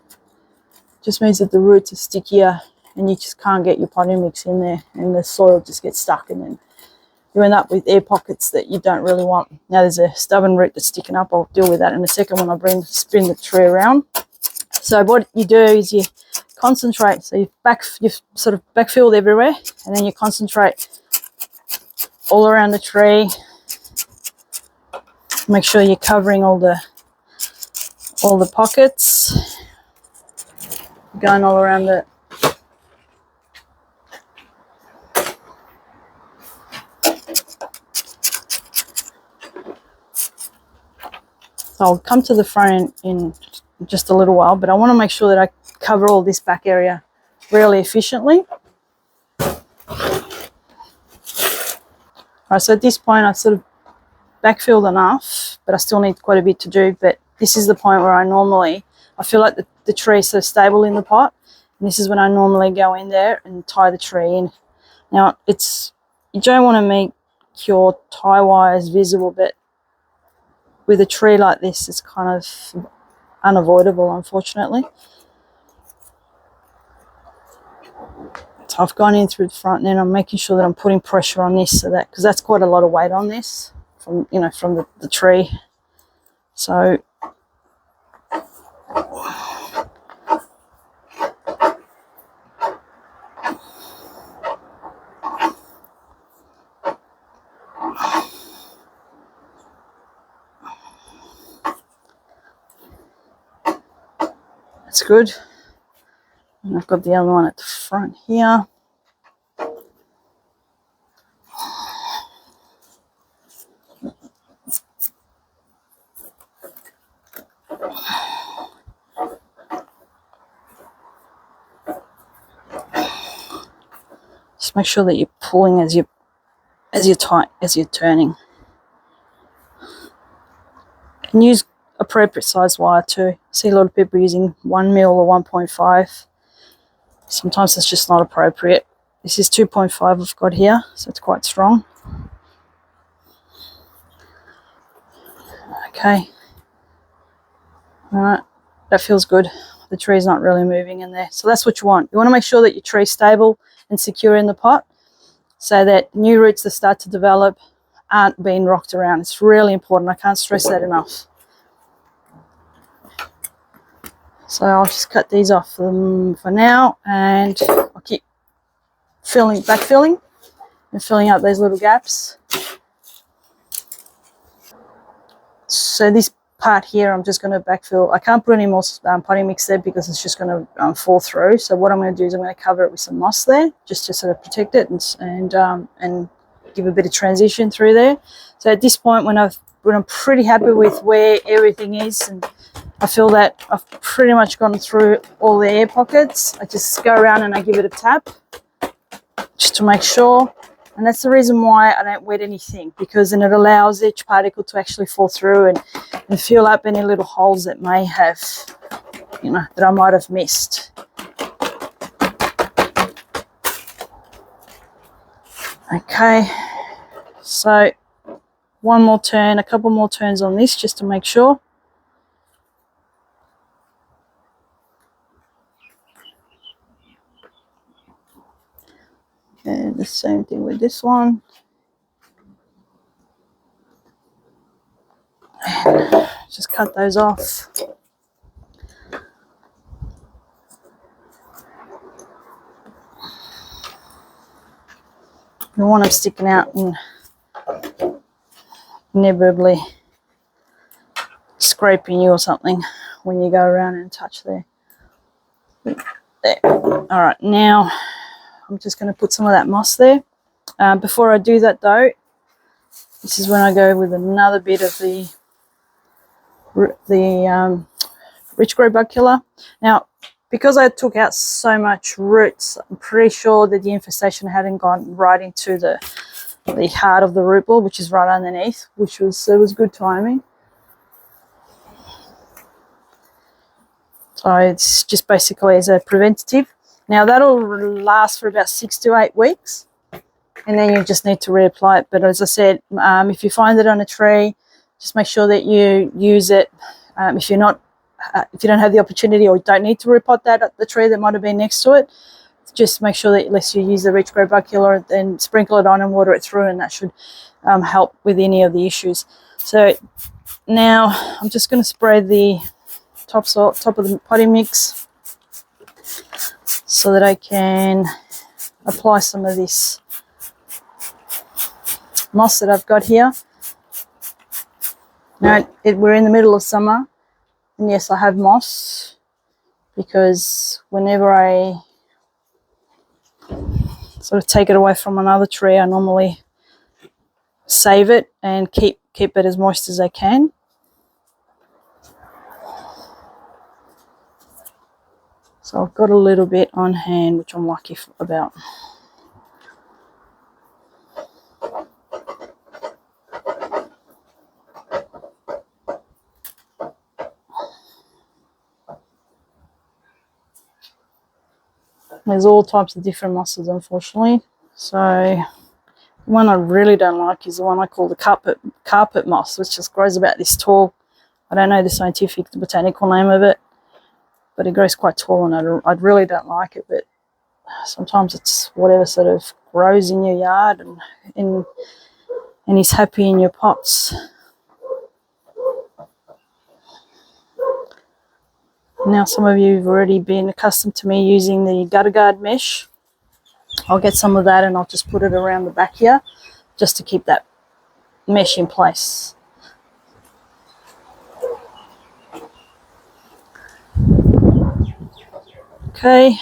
just means that the roots are stickier and you just can't get your potting mix in there, and the soil just gets stuck, and then you end up with air pockets that you don't really want. Now there's a stubborn root that's sticking up. I'll deal with that in a second when I spin the tree around. So what you do is you concentrate. So you sort of backfilled everywhere, and then you concentrate all around the tree. Make sure you're covering all the pockets, going all around the So I'll come to the front in just a little while, but I want to make sure that I cover all this back area really efficiently. Alright, so at this point I've sort of backfilled enough, but I still need quite a bit to do. But this is the point where I feel like the tree is so stable in the pot, and this is when I normally go in there and tie the tree in. Now you don't want to make your tie wires visible, but with a tree like this, it's kind of unavoidable, unfortunately. So I've gone in through the front, and then I'm making sure that I'm putting pressure on this, so that, because that's quite a lot of weight on this from the tree. So that's good. And I've got the other one at the front here. Just make sure that you're pulling as you're turning. And use appropriate size wire too. I see a lot of people using 1 mil or 1.5. Sometimes it's just not appropriate. This is 2.5 I've got here, so it's quite strong. Okay. Alright, that feels good. The tree's not really moving in there. So that's what you want. You want to make sure that your tree's stable and secure in the pot, so that new roots that start to develop aren't being rocked around. It's really important. I can't stress that enough. So I'll just cut these off for now, and I'll keep backfilling and filling up those little gaps. So this part here, I'm just going to backfill. I can't put any more potting mix there because it's just going to fall through. So what I'm going to do is I'm going to cover it with some moss there, just to sort of protect it and give a bit of transition through there. So at this point, when I'm pretty happy with where everything is, and I feel that I've pretty much gone through all the air pockets, I just go around and I give it a tap just to make sure. And that's the reason why I don't wet anything, because then it allows each particle to actually fall through and fill up any little holes that may have, that I might have missed. Okay, so one more turn, a couple more turns on this just to make sure. And the same thing with this one. And just cut those off. You want them sticking out and inevitably scraping you or something when you go around and touch there. There. All right, now I'm just going to put some of that moss there. Before I do that though, this is when I go with another bit of the rich growth bug killer. Now, because I took out so much roots, I'm pretty sure that the infestation hadn't gone right into the heart of the root ball, which is right underneath, which was good timing. So it's just basically as a preventative. Now that'll last for about 6 to 8 weeks, and then you just need to reapply it. But as I said, if you find it on a tree, just make sure that you use it. If you don't have the opportunity or don't need to repot the tree that might have been next to it, just make sure that unless you use the rich growth bug killer, then sprinkle it on and water it through, and that should help with any of the issues. So now I'm just going to spray the top of the potting mix so that I can apply some of this moss that I've got here. Now we're in the middle of summer, and yes, I have moss because whenever I sort of take it away from another tree, I normally save it and keep it as moist as I can. So I've got a little bit on hand, which I'm lucky about. There's all types of different mosses, unfortunately. So the one I really don't like is the one I call the carpet moss, which just grows about this tall. I don't know the botanical name of it, but it grows quite tall, and I really don't like it. But sometimes it's whatever sort of grows in your yard and is happy in your pots. Now some of you have already been accustomed to me using the gutter guard mesh. I'll get some of that and I'll just put it around the back here just to keep that mesh in place. Okay,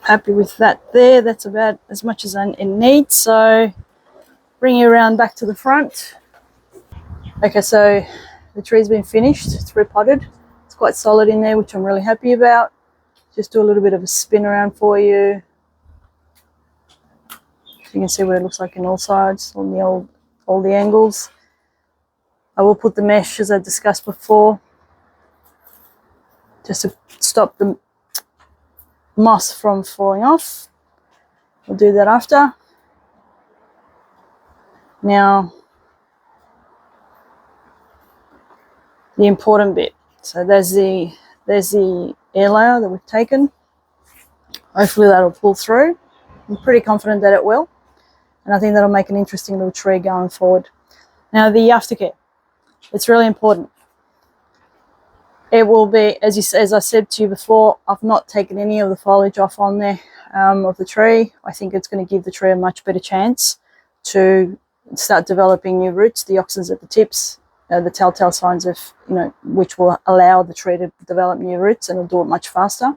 happy with that there. That's about as much as it needs. So bring you around back to the front. Okay, so the tree's been finished. It's repotted. It's quite solid in there, which I'm really happy about. Just do a little bit of a spin around for you. You can see what it looks like in all sides, on all the angles. I will put the mesh, as I discussed before, just to stop the moss from falling off. We'll do that after. Now, the important bit. So there's the air layer that we've taken. Hopefully that'll pull through. I'm pretty confident that it will. And I think that'll make an interesting little tree going forward. Now the aftercare. It's really important. It will be, as I said to you before, I've not taken any of the foliage off on there of the tree. I think it's going to give the tree a much better chance to start developing new roots, the auxins at the tips, the telltale signs of, which will allow the tree to develop new roots, and it'll do it much faster.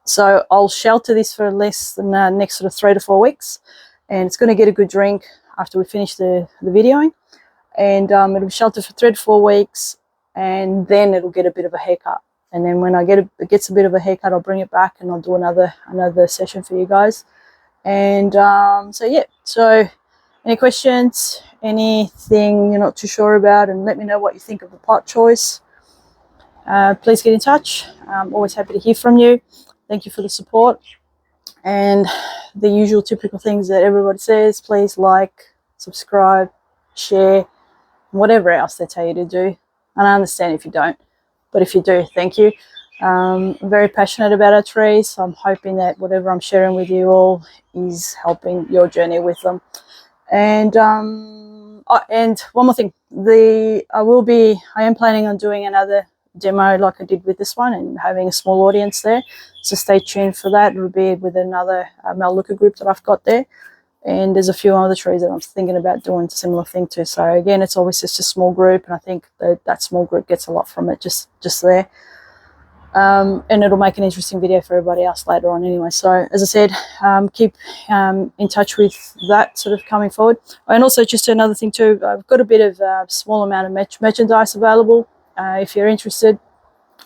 So I'll shelter this for less than the next sort of 3 to 4 weeks, and it's going to get a good drink after we finish the videoing, and it'll be sheltered for 3 to 4 weeks, and then it'll get a bit of a haircut. And then when it gets a bit of a haircut, I'll bring it back and I'll do another session for you guys. And so yeah, so any questions, anything you're not too sure about, and let me know what you think of the pot choice. Please get in touch. I'm always happy to hear from you. Thank you for the support. And the usual typical things that everybody says, please like, subscribe, share, whatever else they tell you to do. And I understand if you don't, but if you do, thank you. I'm very passionate about our trees, so I'm hoping that whatever I'm sharing with you all is helping your journey with them. And and one more thing, I am planning on doing another demo like I did with this one and having a small audience there, so stay tuned for that. It will be with another Melaleuca group that I've got there, and there's a few other trees that I'm thinking about doing a similar thing to. So again, it's always just a small group, and I think that small group gets a lot from it just there. And it'll make an interesting video for everybody else later on anyway. So as I said, keep in touch with that sort of coming forward. And also just another thing too, I've got a bit of a small amount of merchandise available. If you're interested,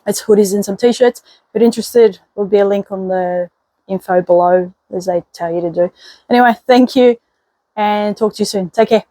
it's hoodies and some t-shirts. If you're interested, there'll be a link on the info below as they tell you to do. Anyway, thank you and talk to you soon. Take care.